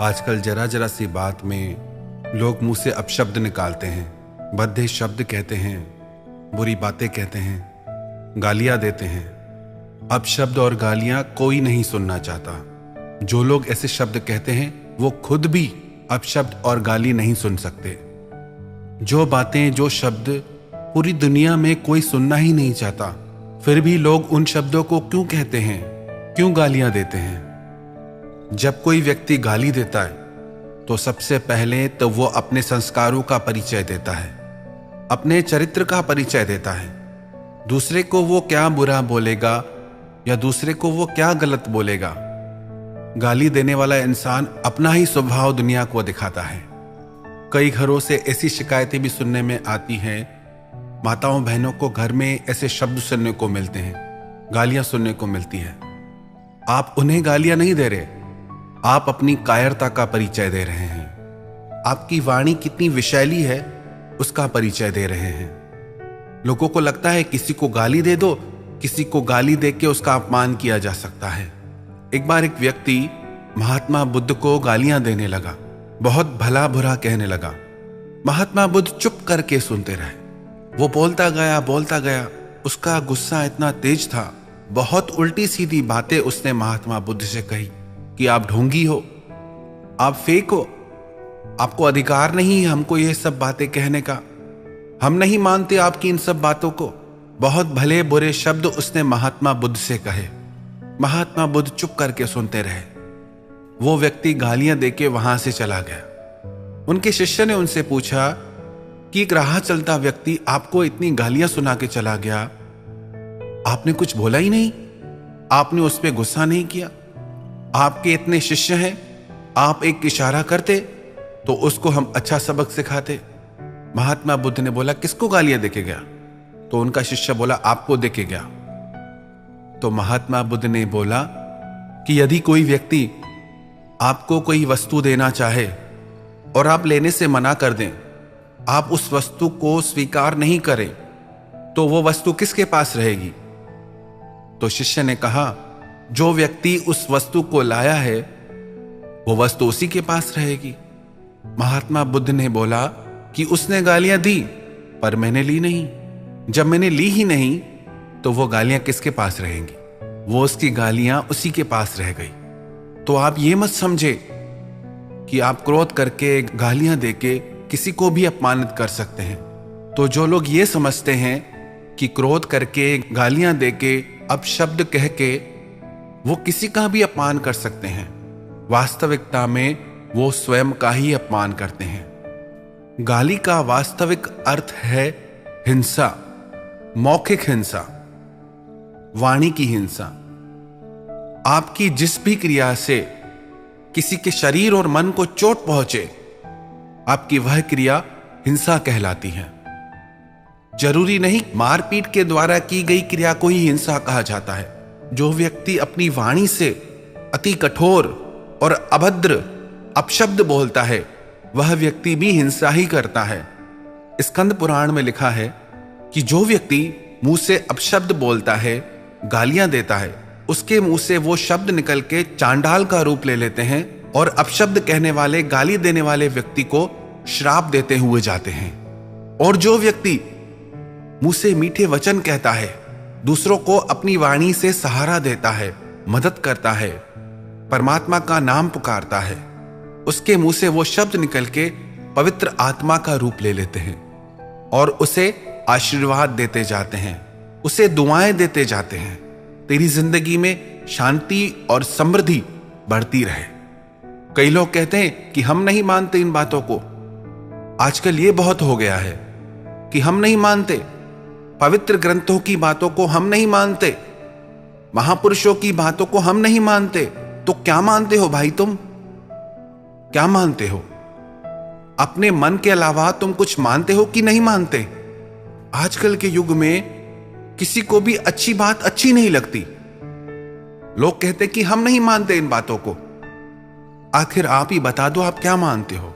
आजकल जरा जरा सी बात में लोग मुंह से अपशब्द निकालते हैं, भद्दे शब्द कहते हैं, बुरी बातें कहते हैं, गालियां देते हैं। अपशब्द और गालियां कोई नहीं सुनना चाहता। जो लोग ऐसे शब्द कहते हैं वो खुद भी अपशब्द और गाली नहीं सुन सकते। जो बातें, जो शब्द पूरी दुनिया में कोई सुनना ही नहीं चाहता, फिर भी लोग उन शब्दों को क्यों कहते हैं, क्यों गालियां देते हैं? जब कोई व्यक्ति गाली देता है तो सबसे पहले तो वो अपने संस्कारों का परिचय देता है, अपने चरित्र का परिचय देता है। दूसरे को वो क्या बुरा बोलेगा या दूसरे को वो क्या गलत बोलेगा, गाली देने वाला इंसान अपना ही स्वभाव दुनिया को दिखाता है। कई घरों से ऐसी शिकायतें भी सुनने में आती हैं। माताओं बहनों को घर में ऐसे शब्द सुनने को मिलते हैं, गालियां सुनने को मिलती है। आप उन्हें गालियां नहीं दे रहे, आप अपनी कायरता का परिचय दे रहे हैं। आपकी वाणी कितनी विषैली है उसका परिचय दे रहे हैं। लोगों को लगता है किसी को गाली दे दो, किसी को गाली दे के उसका अपमान किया जा सकता है। एक बार एक व्यक्ति महात्मा बुद्ध को गालियां देने लगा, बहुत भला बुरा कहने लगा। महात्मा बुद्ध चुप करके सुनते रहे। वो बोलता गया। उसका गुस्सा इतना तेज था, बहुत उल्टी सीधी बातें उसने महात्मा बुद्ध से कही कि आप ढोंगी हो, आप फेक हो, आपको अधिकार नहीं है हमको ये सब बातें कहने का, हम नहीं मानते आपकी इन सब बातों को। बहुत भले बुरे शब्द उसने महात्मा बुद्ध से कहे। महात्मा बुद्ध चुप करके सुनते रहे। वो व्यक्ति गालियां देके वहां से चला गया। उनके शिष्य ने उनसे पूछा कि एक राह चलता व्यक्ति आपको इतनी गालियां सुना के चला गया, आपने कुछ बोला ही नहीं, आपने उस पर गुस्सा नहीं किया। आपके इतने शिष्य हैं, आप एक इशारा करते तो उसको हम अच्छा सबक सिखाते। महात्मा बुद्ध ने बोला किसको गालियां देके गया? तो उनका शिष्य बोला आपको देके गया। तो महात्मा बुद्ध ने बोला कि यदि कोई व्यक्ति आपको कोई वस्तु देना चाहे और आप लेने से मना कर दें, आप उस वस्तु को स्वीकार नहीं करें, तो वो वस्तु किसके पास रहेगी? तो शिष्य ने कहा जो व्यक्ति उस वस्तु को लाया है वो वस्तु उसी के पास रहेगी। महात्मा बुद्ध ने बोला कि उसने गालियां दी पर मैंने ली नहीं। जब मैंने ली ही नहीं तो वो गालियां किसके पास रहेंगी? वो उसकी गालियां उसी के पास रह गई। तो आप ये मत समझे कि आप क्रोध करके, गालियां देके किसी को भी अपमानित कर सकते हैं। तो जो लोग ये समझते हैं कि क्रोध करके, गालियां देके, अपशब्द कह के वो किसी का भी अपमान कर सकते हैं, वास्तविकता में वो स्वयं का ही अपमान करते हैं। गाली का वास्तविक अर्थ है हिंसा, मौखिक हिंसा, वाणी की हिंसा। आपकी जिस भी क्रिया से किसी के शरीर और मन को चोट पहुंचे, आपकी वह क्रिया हिंसा कहलाती है। जरूरी नहीं मारपीट के द्वारा की गई क्रिया को ही हिंसा कहा जाता है। जो व्यक्ति अपनी वाणी से अति कठोर और अभद्र अपशब्द बोलता है, वह व्यक्ति भी हिंसा ही करता है। स्कंद पुराण में लिखा है कि जो व्यक्ति मुंह से अपशब्द बोलता है, गालियां देता है, उसके मुंह से वो शब्द निकल के चांडाल का रूप ले लेते हैं और अपशब्द कहने वाले, गाली देने वाले व्यक्ति को श्राप देते हुए जाते हैं। और जो व्यक्ति मुंह से मीठे वचन कहता है, दूसरों को अपनी वाणी से सहारा देता है, मदद करता है, परमात्मा का नाम पुकारता है, उसके मुंह से वो शब्द निकल के पवित्र आत्मा का रूप ले लेते हैं और उसे आशीर्वाद देते जाते हैं, उसे दुआएं देते जाते हैं। तेरी जिंदगी में शांति और समृद्धि बढ़ती रहे। कई लोग कहते हैं कि हम नहीं मानते इन बातों को। आजकल ये बहुत हो गया है कि हम नहीं मानते, पवित्र ग्रंथों की बातों को हम नहीं मानते, महापुरुषों की बातों को हम नहीं मानते। तो क्या मानते हो भाई? तुम क्या मानते हो? अपने मन के अलावा तुम कुछ मानते हो कि नहीं मानते? आजकल के युग में किसी को भी अच्छी बात अच्छी नहीं लगती। लोग कहते कि हम नहीं मानते इन बातों को। आखिर आप ही बता दो, आप क्या मानते हो?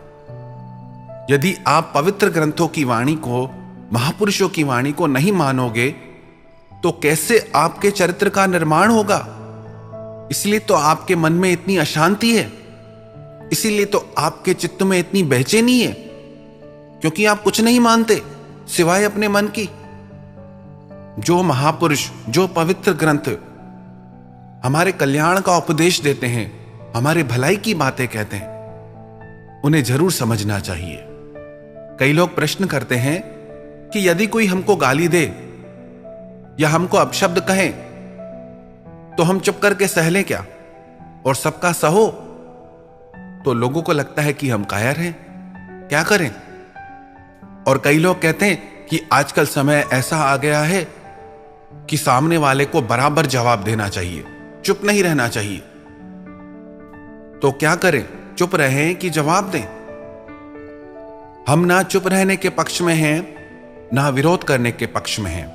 यदि आप पवित्र ग्रंथों की वाणी को, महापुरुषों की वाणी को नहीं मानोगे तो कैसे आपके चरित्र का निर्माण होगा? इसलिए तो आपके मन में इतनी अशांति है, इसीलिए तो आपके चित्त में इतनी बेचैनी है, क्योंकि आप कुछ नहीं मानते सिवाय अपने मन की। जो महापुरुष, जो पवित्र ग्रंथ हमारे कल्याण का उपदेश देते हैं, हमारे भलाई की बातें कहते हैं, उन्हें जरूर समझना चाहिए। कई लोग प्रश्न करते हैं कि यदि कोई हमको गाली दे या हमको अपशब्द कहे तो हम चुप करके सह लें क्या, और सबका सहो? तो लोगों को लगता है कि हम कायर हैं, क्या करें। और कई लोग कहते हैं कि आजकल समय ऐसा आ गया है कि सामने वाले को बराबर जवाब देना चाहिए, चुप नहीं रहना चाहिए। तो क्या करें, चुप रहें कि जवाब दें? हम ना चुप रहने के पक्ष में हैं, ना विरोध करने के पक्ष में हैं।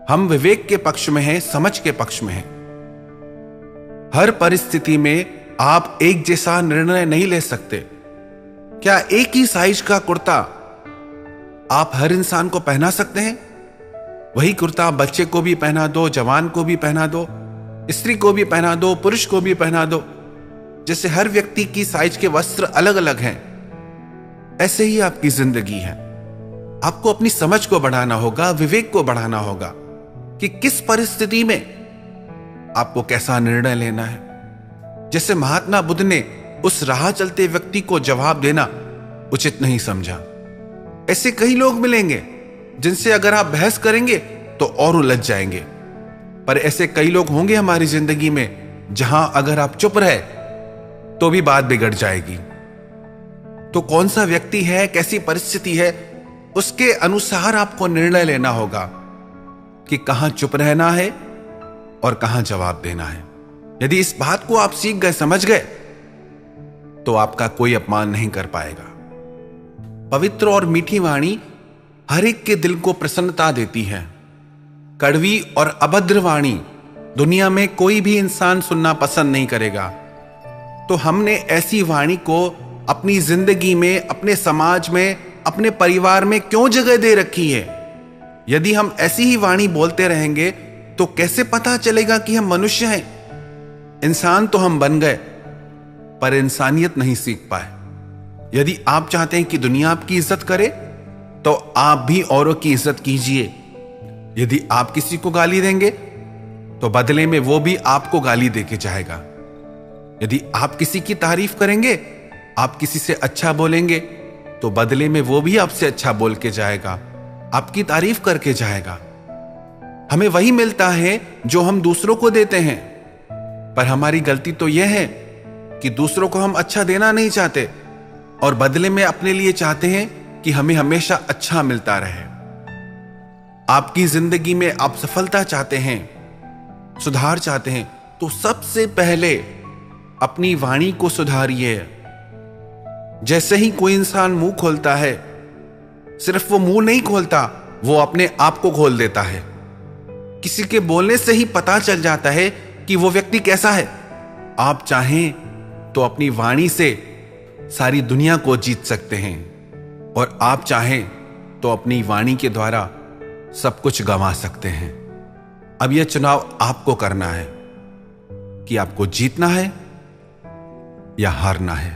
हम विवेक के पक्ष में हैं, समझ के पक्ष में हैं। हर परिस्थिति में आप एक जैसा निर्णय नहीं ले सकते। क्या एक ही साइज का कुर्ता आप हर इंसान को पहना सकते हैं? वही कुर्ता बच्चे को भी पहना दो, जवान को भी पहना दो, स्त्री को भी पहना दो, पुरुष को भी पहना दो। जैसे हर व्यक्ति की साइज के वस्त्र अलग अलग हैं, ऐसे ही आपकी जिंदगी है। आपको अपनी समझ को बढ़ाना होगा, विवेक को बढ़ाना होगा कि किस परिस्थिति में आपको कैसा निर्णय लेना है। जैसे महात्मा बुद्ध ने उस राह चलते व्यक्ति को जवाब देना उचित नहीं समझा, ऐसे कई लोग मिलेंगे जिनसे अगर आप बहस करेंगे तो और उलझ जाएंगे। पर ऐसे कई लोग होंगे हमारी जिंदगी में जहां अगर आप चुप रहे तो भी बात बिगड़ जाएगी। तो कौन सा व्यक्ति है, कैसी परिस्थिति है, उसके अनुसार आपको निर्णय लेना होगा कि कहां चुप रहना है और कहां जवाब देना है। यदि इस बात को आप सीख गए, समझ गए, तो आपका कोई अपमान नहीं कर पाएगा। पवित्र और मीठी वाणी हर एक के दिल को प्रसन्नता देती है। कड़वी और अभद्र वाणी दुनिया में कोई भी इंसान सुनना पसंद नहीं करेगा। तो हमने ऐसी वाणी को अपनी जिंदगी में, अपने समाज में, अपने परिवार में क्यों जगह दे रखी है? यदि हम ऐसी ही वाणी बोलते रहेंगे तो कैसे पता चलेगा कि हम मनुष्य हैं? इंसान तो हम बन गए पर इंसानियत नहीं सीख पाए। यदि आप चाहते हैं कि दुनिया आपकी इज्जत करे तो आप भी औरों की इज्जत कीजिए। यदि आप किसी को गाली देंगे तो बदले में वो भी आपको गाली देके जाएगा। यदि आप किसी की तारीफ करेंगे, आप किसी से अच्छा बोलेंगे, तो बदले में वो भी आपसे अच्छा बोल के जाएगा, आपकी तारीफ करके जाएगा। हमें वही मिलता है जो हम दूसरों को देते हैं। पर हमारी गलती तो यह है कि दूसरों को हम अच्छा देना नहीं चाहते और बदले में अपने लिए चाहते हैं कि हमें हमेशा अच्छा मिलता रहे। आपकी जिंदगी में आप सफलता चाहते हैं, सुधार चाहते हैं, तो सबसे पहले अपनी वाणी को सुधारिए। जैसे ही कोई इंसान मुंह खोलता है, सिर्फ वो मुंह नहीं खोलता, वो अपने आप को खोल देता है। किसी के बोलने से ही पता चल जाता है कि वो व्यक्ति कैसा है। आप चाहें तो अपनी वाणी से सारी दुनिया को जीत सकते हैं और आप चाहें तो अपनी वाणी के द्वारा सब कुछ गंवा सकते हैं। अब यह चुनाव आपको करना है कि आपको जीतना है या हारना है।